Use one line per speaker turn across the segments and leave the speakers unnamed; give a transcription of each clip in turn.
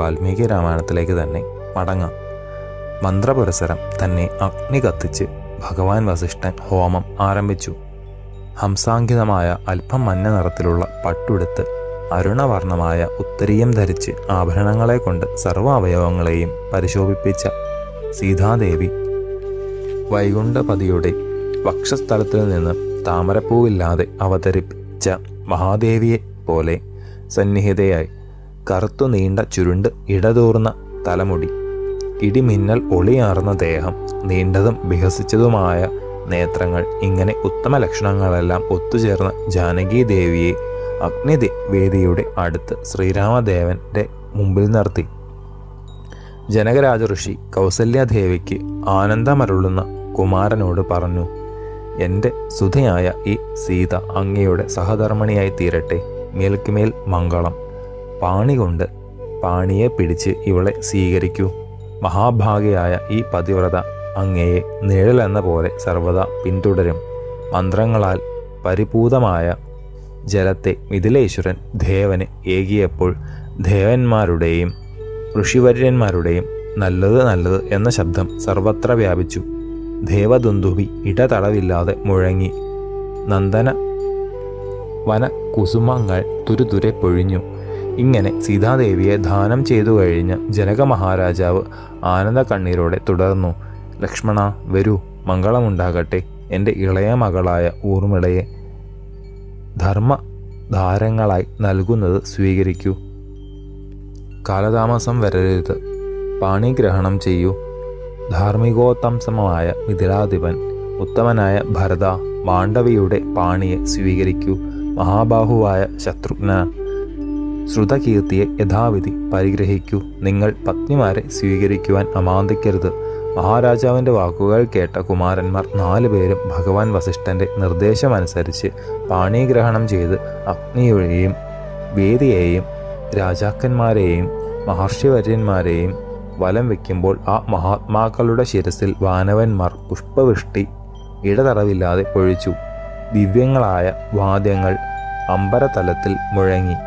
വാൽമീകി രാമായണത്തിലേക്ക് തന്നെ മടങ്ങാം. മന്ത്രപുരസരം തന്നെ അഗ്നി കത്തിച്ച് ഭഗവാൻ വസിഷ്ഠൻ ഹോമം ആരംഭിച്ചു. ഹംസാങ്കിതമായ അല്പം മഞ്ഞ നിറത്തിലുള്ള പട്ടുടുത്ത് അരുണവർണമായ ഉത്തരീയം ധരിച്ച് ആഭരണങ്ങളെ കൊണ്ട് സർവ്വ അവയവങ്ങളെയും പരിശോഭിപ്പിച്ച സീതാദേവി വൈകുണ്ഠപതിയുടെ വക്ഷസ്ഥലത്തിൽ നിന്ന് താമരപ്പൂവില്ലാതെ അവതരിപ്പിച്ച മഹാദേവിയെ പോലെ സന്നിഹിതയായി. കറുത്തു നീണ്ട ചുരുണ്ട് ഇടതൂർന്ന തലമുടി, ഇടിമിന്നൽ ഒളിയാർന്ന ദേഹം, നീണ്ടതും വികസിച്ചതുമായ നേത്രങ്ങൾ, ഇങ്ങനെ ഉത്തമ ലക്ഷണങ്ങളെല്ലാം ഒത്തുചേർന്ന ജാനകീദേവിയെ അഗ്നിവേദിയുടെ അടുത്ത് ശ്രീരാമദേവന്റെ മുമ്പിൽ നിർത്തി. ജനകരാജ ഋഷി കൗസല്യാദേവിക്ക് ആനന്ദമരുളുന്ന കുമാരനോട് പറഞ്ഞു, എൻ്റെ സുധയായ ഈ സീത അങ്ങയുടെ സഹധർമ്മിണിയായി തീരട്ടെ. മേൽക്കുമേൽ മംഗളം. പാണി കൊണ്ട് പാണിയെ പിടിച്ച് ഇവളെ സ്വീകരിക്കൂ. മഹാഭാഗിയായ ഈ പതിവ്രത അങ്ങയെ നിഴലെന്ന പോലെ സർവദാ പിന്തുടരും. മന്ത്രങ്ങളാൽ പരിപൂതമായ ജലത്തെ മിഥിലേശ്വരൻ ദേവന് ഏകിയപ്പോൾ ദേവന്മാരുടെയും ഋഷിവര്യന്മാരുടെയും നല്ലത് നല്ലത് എന്ന ശബ്ദം സർവത്ര വ്യാപിച്ചു. ദേവദുന്ദുഭി ഇടതടവില്ലാതെ മുഴങ്ങി. നന്ദന വന കുസുമങ്ങൾ തുരുതുരെ പൊഴിഞ്ഞു. ഇങ്ങനെ സീതാദേവിയെ ദാനം ചെയ്തു കഴിഞ്ഞ് ജനക മഹാരാജാവ് ആനന്ദ കണ്ണീരോടെ തുടർന്നു, ലക്ഷ്മണ വരൂ, മംഗളമുണ്ടാകട്ടെ. എൻ്റെ ഇളയ മകളായ ഊർമിളയെ ധർമ്മധാരങ്ങളായി നൽകുന്നത് സ്വീകരിക്കൂ. കാലതാമസം വരരുത്. പാണിഗ്രഹണം ചെയ്യൂ. ധാർമ്മികോത്തംസമായ മിഥിലാധിപൻ ഉത്തമനായ ഭരത മാണ്ഡവിയുടെ പാണിയെ സ്വീകരിക്കൂ. മഹാബാഹുവായ ശത്രുഘ്ന ശ്രുതകീർത്തിയെ യഥാവിധി പരിഗ്രഹിക്കൂ. നിങ്ങൾ പത്നിമാരെ സ്വീകരിക്കുവാൻ അമാന്തിക്കരുത്. മഹാരാജാവിൻ്റെ വാക്കുകൾ കേട്ട കുമാരന്മാർ 4 പേരും ഭഗവാൻ വസിഷ്ഠൻ്റെ നിർദ്ദേശമനുസരിച്ച് പാണിഗ്രഹണം ചെയ്ത് അഗ്നിയെയും വേദിയെയും രാജാക്കന്മാരെയും മഹർഷിവര്യന്മാരെയും വലം വയ്ക്കുമ്പോൾ ആ മഹാത്മാക്കളുടെ ശിരസിൽ വാനവന്മാർ പുഷ്പവൃഷ്ടി ഇടതടവില്ലാതെ പൊഴിച്ചു. ദിവ്യങ്ങളായ വാദ്യങ്ങൾ അമ്പരതലത്തിൽ മുഴങ്ങി.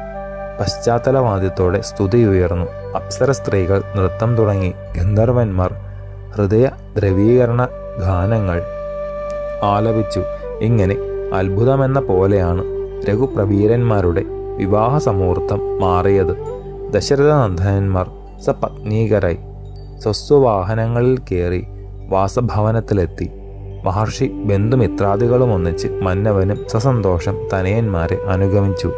പശ്ചാത്തലവാദ്യത്തോടെ സ്തുതിയുയർന്നു. അപ്സര സ്ത്രീകൾ നൃത്തം തുടങ്ങി. ഗന്ധർവന്മാർ ഹൃദയ ദ്രവീകരണ ഗാനങ്ങൾ ആലപിച്ചു. ഇങ്ങനെ അത്ഭുതമെന്ന പോലെയാണ് രഘുപ്രവീരന്മാരുടെ വിവാഹ സമൂഹം മാറിയത്. ദശരഥനന്ദനന്മാർ സപത്നീകരായി സ്വസ്വവാഹനങ്ങളിൽ കയറി വാസഭവനത്തിലെത്തി. മഹർഷി ബന്ധുമിത്രാദികളും ഒന്നിച്ച് മന്നവനും സസന്തോഷം തനയന്മാരെ അനുഗമിച്ചു.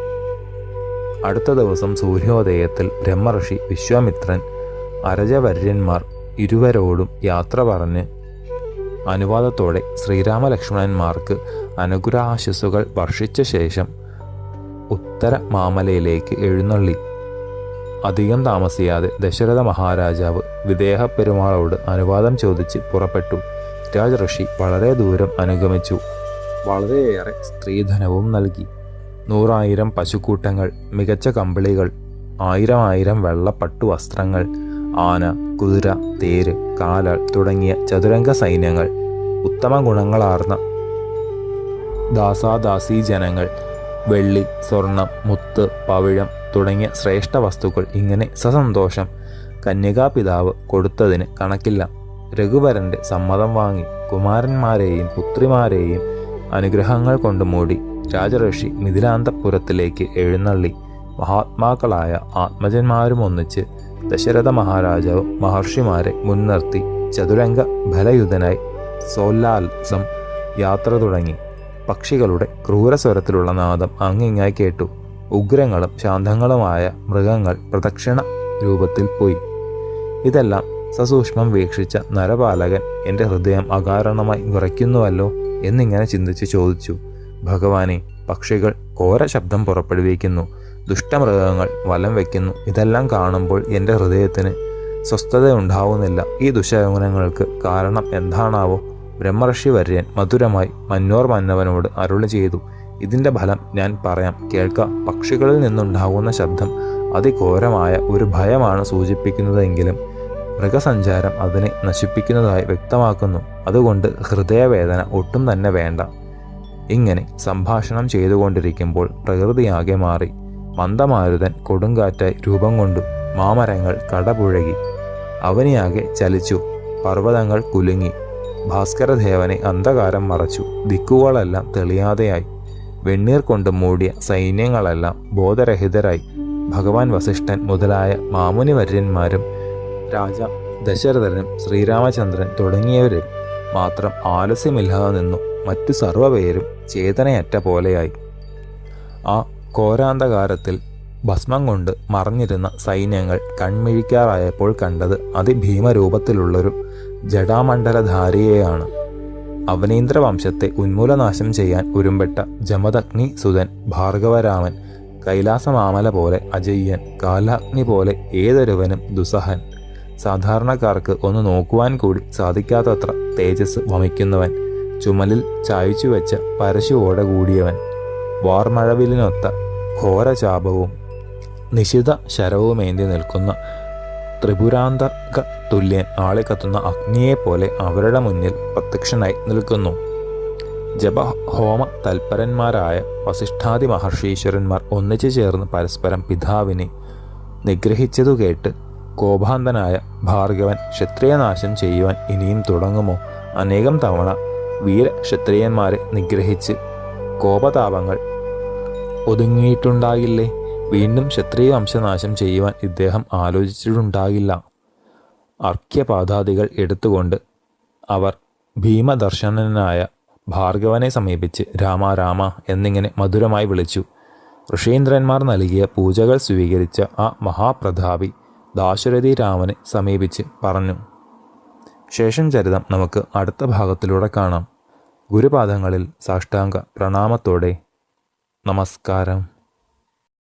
അടുത്ത ദിവസം സൂര്യോദയത്തിൽ ബ്രഹ്മർഷി വിശ്വാമിത്രൻ അരജവര്യന്മാർ ഇരുവരോടും യാത്ര പറഞ്ഞ് അനുവാദത്തോടെ ശ്രീരാമലക്ഷ്മണന്മാർക്ക് അനുഗ്രഹാശിസ്സുകൾ വർഷിച്ച ശേഷം ഉത്തര മാമലയിലേക്ക് എഴുന്നള്ളി. അധികം താമസിയാതെ ദശരഥ മഹാരാജാവ് വിദേഹ പെരുമാളോട് അനുവാദം ചോദിച്ച് പുറപ്പെട്ടു. രാജഋഷി വളരെ ദൂരം അനുഗമിച്ചു. വളരെയേറെ സ്ത്രീധനവും നൽകി. 100,000 പശുക്കൂട്ടങ്ങൾ, മികച്ച കമ്പിളികൾ, 1000 വെള്ള പട്ടുവസ്ത്രങ്ങൾ, ആന, കുതിര, തേര്, കാലാൾ തുടങ്ങിയ ചതുരംഗ സൈന്യങ്ങൾ, ഉത്തമ ഗുണങ്ങളാർന്ന ദാസാദാസി ജനങ്ങൾ, വെള്ളി, സ്വർണം, മുത്ത്, പവിഴം തുടങ്ങിയ ശ്രേഷ്ഠ വസ്തുക്കൾ, ഇങ്ങനെ സസന്തോഷം കന്യകാപിതാവ് കൊടുത്തതിന് കണക്കില്ല. രഘുവരൻ്റെ സമ്മതം വാങ്ങി കുമാരന്മാരെയും പുത്രിമാരെയും അനുഗ്രഹങ്ങൾ കൊണ്ട് മൂടി രാജഋഷി മിഥിലാന്തപുരത്തിലേക്ക് എഴുന്നള്ളി. മഹാത്മാക്കളായ ആത്മജന്മാരും ഒന്നിച്ച് ദശരഥ മഹാരാജാവ് മഹർഷിമാരെ മുൻനിർത്തി ചതുരംഗ ബലയുധനായി സോല്ലാൽസം യാത്ര തുടങ്ങി. പക്ഷികളുടെ ക്രൂരസ്വരത്തിലുള്ള നാദം അങ്ങിങ്ങായി കേട്ടു. ഉഗ്രങ്ങളും ശാന്തങ്ങളുമായ മൃഗങ്ങൾ പ്രദക്ഷിണ രൂപത്തിൽ പോയി. ഇതെല്ലാം സസൂക്ഷ്മം വീക്ഷിച്ച നരപാലകൻ എൻ്റെ ഹൃദയം അകാരണമായി വിറയ്ക്കുന്നുവല്ലോ എന്നിങ്ങനെ ചിന്തിച്ച് ചോദിച്ചു, ഭഗവാനെ, പക്ഷികൾ ഘോര ശബ്ദം പുറപ്പെടുവിക്കുന്നു, ദുഷ്ടമൃഗങ്ങൾ വലം വയ്ക്കുന്നു. ഇതെല്ലാം കാണുമ്പോൾ എൻ്റെ ഹൃദയത്തിന് സ്വസ്ഥതയുണ്ടാവുന്നില്ല. ഈ ദുശകുനങ്ങൾക്ക് കാരണം എന്താണാവോ? ബ്രഹ്മർഷി വര്യൻ മധുരമായി മന്നോർ മന്നവനോട് അരുളി ചെയ്തു, ഇതിൻ്റെ ഫലം ഞാൻ പറയാം, കേൾക്ക. പക്ഷികളിൽ നിന്നുണ്ടാകുന്ന ശബ്ദം അതിഘോരമായ ഒരു ഭയമാണ് സൂചിപ്പിക്കുന്നതെങ്കിലും മൃഗസഞ്ചാരം അതിനെ നശിപ്പിക്കുന്നതായി വ്യക്തമാക്കുന്നു. അതുകൊണ്ട് ഹൃദയവേദന ഒട്ടും തന്നെ വേണ്ട. ഇങ്ങനെ സംഭാഷണം ചെയ്തുകൊണ്ടിരിക്കുമ്പോൾ പ്രകൃതിയാകെ മാറി. മന്ദമാരുതൻ കൊടുങ്കാറ്റായി രൂപം കൊണ്ടു. മാമരങ്ങൾ കടപുഴകി. അവനിയാകെ ചലിച്ചു. പർവ്വതങ്ങൾ കുലുങ്ങി. ഭാസ്കരദേവനെ അന്ധകാരം മറച്ചു. ദിക്കുകളെല്ലാം തെളിയാതെയായി. വെണ്ണീർ കൊണ്ട് മൂടിയ സൈന്യങ്ങളെല്ലാം ബോധരഹിതരായി. ഭഗവാൻ വസിഷ്ഠൻ മുതലായ മാമുനിവര്യന്മാരും രാജ ദശരഥനും ശ്രീരാമചന്ദ്രൻ തുടങ്ങിയവരിൽ മാത്രം ആലസ്യമില്ലാതെ നിന്നു. മറ്റു സർവ്വപേരും ചേതനയറ്റ പോലെയായി. ആ ഘോരാന്ധകാരത്തിൽ ഭസ്മം കൊണ്ട് മറഞ്ഞിരുന്ന സൈന്യങ്ങൾ കൺമിഴിക്കാറായപ്പോൾ കണ്ടത് അതിഭീമരൂപത്തിലുള്ളൊരു ജടാമണ്ഡലധാരിയെയാണ്. അവനീന്ദ്രവംശത്തെ ഉന്മൂലനാശം ചെയ്യാൻ ഉരുമ്പെട്ട ജമദഗ്നി സുതൻ ഭാർഗവരാമൻ, കൈലാസമാമല പോലെ അജയ്യൻ, കാലാഗ്നി പോലെ ഏതൊരുവനും ദുസ്സഹൻ, സാധാരണക്കാർക്ക് ഒന്ന് നോക്കുവാൻ കൂടി സാധിക്കാത്തത്ര തേജസ് വമിക്കുന്നവൻ, ചുമലിൽ ചായച്ചുവെച്ച പരശുവോടെ കൂടിയവൻ, വാർമഴവിലിനൊത്ത ഘോരചാപവും നിശിത ശരവുമേന്തി നിൽക്കുന്ന ത്രിപുരാന്തക തുല്യൻ ആളിക്കത്തുന്ന അഗ്നിയെപ്പോലെ അവരുടെ മുന്നിൽ പ്രത്യക്ഷനായി നിൽക്കുന്നു. ജപഹോമ തൽപരന്മാരായ വസിഷ്ഠാദി മഹർഷീശ്വരന്മാർ ഒന്നിച്ചു ചേർന്ന് പരസ്പരം പിതാവിനെ നിഗ്രഹിച്ചതു കേട്ട് കോപാന്തനായ ഭാർഗവൻ ക്ഷത്രിയനാശം ചെയ്യുവാൻ ഇനിയും തുടങ്ങുമോ? അനേകം തവണ വീരക്ഷത്രിയന്മാരെ നിഗ്രഹിച്ച് കോപതാപങ്ങൾ ഒതുങ്ങിയിട്ടുണ്ടാകില്ലേ? വീണ്ടും ക്ഷത്രിയ വംശനാശം ചെയ്യുവാൻ ഇദ്ദേഹം ആലോചിച്ചിട്ടുണ്ടാകില്ല. അർഘ്യപാദാദികൾ എടുത്തുകൊണ്ട് അവർ ഭീമദർശനനായ ഭാർഗവനെ സമീപിച്ച് രാമ രാമ എന്നിങ്ങനെ മധുരമായി വിളിച്ചു. ഋഷീന്ദ്രന്മാർ നൽകിയ പൂജകൾ സ്വീകരിച്ച ആ മഹാപ്രതാപി ദാശരഥി രാമനെ സമീപിച്ച് പറഞ്ഞു. ശേഷം ചരിതം നമുക്ക് അടുത്ത ഭാഗത്തിലൂടെ കാണാം. ഗുരുപാദങ്ങളിൽ സാഷ്ടാംഗ പ്രണാമത്തോടെ നമസ്കാരം.